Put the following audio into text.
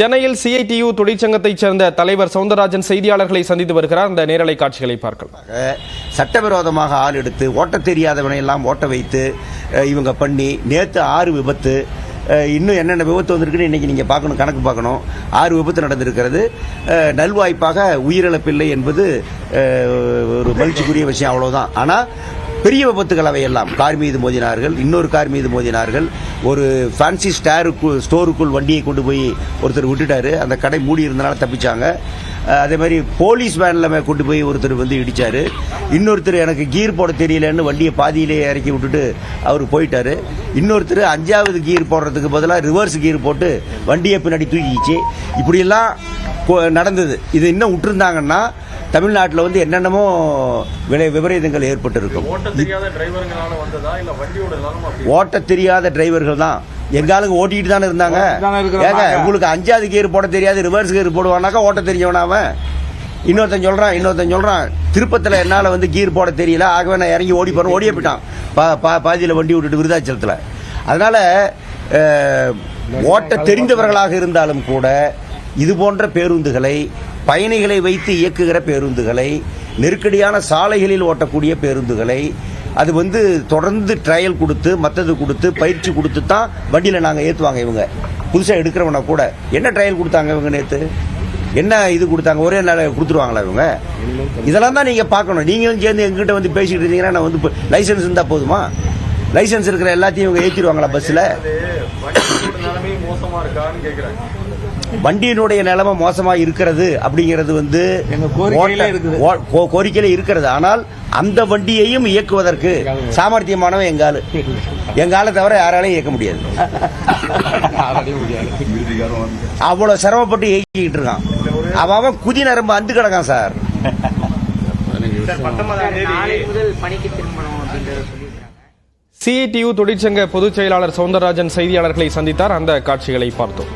சென்னையில் சிஐடியு தொழிற்சங்கத்தைச் சேர்ந்த தலைவர் சவுந்தரராஜன் செய்தியாளர்களை சந்தித்து வருகிறார். அந்த நேரலை காட்சிகளை பார்க்கலாம். சட்டவிரோதமாக ஆள் எடுத்து ஓட்ட தெரியாதவனை எல்லாம் ஓட்ட வைத்து இவங்க பண்ணி நேற்று 6 விபத்து, இன்னும் என்னென்ன விபத்து வந்திருக்குன்னு இன்னைக்கு நீங்கள் பார்க்கணும், கணக்கு பார்க்கணும். 6 விபத்து நடந்திருக்கிறது. நல்வாய்ப்பாக உயிரிழப்பில்லை என்பது ஒரு மகிழ்ச்சிக்குரிய விஷயம், அவ்வளவுதான். ஆனால் பெரிய விபத்துகள் அவையெல்லாம் கார் மீது மோதினார்கள், இன்னொரு கார் மீது மோதினார்கள். ஒரு ஃபேன்சி ஸ்டோருக்குள் வண்டியை கொண்டு போய் ஒருத்தர் விட்டுட்டாரு, அந்த கடை மூடி இருந்தனால தப்பிச்சாங்க. அதே மாதிரி போலீஸ் வேன்ல கொண்டு போய் ஒருத்தர் வந்து இடிச்சாரு. இன்னொருத்தர் எனக்கு கீர் போட தெரியலன்னு வண்டியை பாதியிலே இறக்கி விட்டுட்டு அவர் போயிட்டாரு. இன்னொருத்தர் 5வது கீர் போடுறதுக்கு பதிலாக ரிவர்ஸ் கீர் போட்டு வண்டியை பின்னாடி தூக்கிச்சு. இப்படியெல்லாம் நடந்தது. இது இன்னும் விட்டுருந்தாங்கன்னா தமிழ்நாட்டில் வந்து என்னென்னமோ விபரீதங்கள் ஏற்பட்டு இருக்கும். ஓட்ட தெரியாத டிரைவர்கள் தான் எங்காலுக்கு ஓட்டிட்டு தானே இருந்தாங்க. ஏங்க, உங்களுக்கு 5வது கியர் போட தெரியாது, ரிவர்ஸ் கியர் போடுவானாக்கா ஓட்ட தெரியவனா அவன்? இன்னொருத்தன் சொல்றான் திருப்பத்தில் என்னால் வந்து கீர் போட தெரியல, ஆகவே நான் இறங்கி ஓடியே போயிட்டான் பாதியில் வண்டி விட்டுட்டு விருதாச்சலத்தில். அதனால ஓட்ட தெரிந்தவர்களாக இருந்தாலும் கூட இது போன்ற பேருந்துகளை, பயணிகளை வைத்து இயக்குகிற பேருந்துகளை, நெருக்கடியான சாலைகளில் ஓட்டக்கூடிய பேருந்துகளை அது வந்து தொடர்ந்து ட்ரையல் கொடுத்து மற்றது கொடுத்து பயிற்சி கொடுத்து தான் வண்டியில் நாங்கள் ஏற்றுவாங்க. இவங்க புதுசாக எடுக்கிறவன கூட என்ன ட்ரையல் கொடுத்தாங்க இவங்க? நேற்று என்ன இது கொடுத்தாங்க? ஒரே நாள் கொடுத்துருவாங்களா இவங்க? இதெல்லாம் தான் நீங்கள் பார்க்கணும். நீங்களும் சேர்ந்து எங்ககிட்ட வந்து பேசிக்கிட்டு இருந்தீங்கன்னா நான் வந்து லைசன்ஸ் இருந்தால் போதுமா? லைசன்ஸ் இருக்கிற எல்லாத்தையும் இவங்க ஏற்றிடுவாங்களா பஸ்ஸில்? வண்டியினுடைய நிலைமை மோசமாக இருக்கிறது அப்படிங்கிறது வந்து கோரிக்கையில இருக்கிறது. ஆனால் அந்த வண்டியையும் இயக்குவதற்கு சாமர்த்தியமானவன் எங்கால தவிர யாராலையும் இயக்க முடியாது. அவ்வளவு சிரமப்பட்டு இயக்கிட்டு இருக்கான். அவன் குதி நரம்பு அந்து கிடக்கான் சார். சிஐடியு தொழிற்சங்க பொதுச் செயலாளர் சவுந்தரராஜன் செய்தியாளர்களை சந்தித்தார். அந்த காட்சிகளை பார்த்தோம்.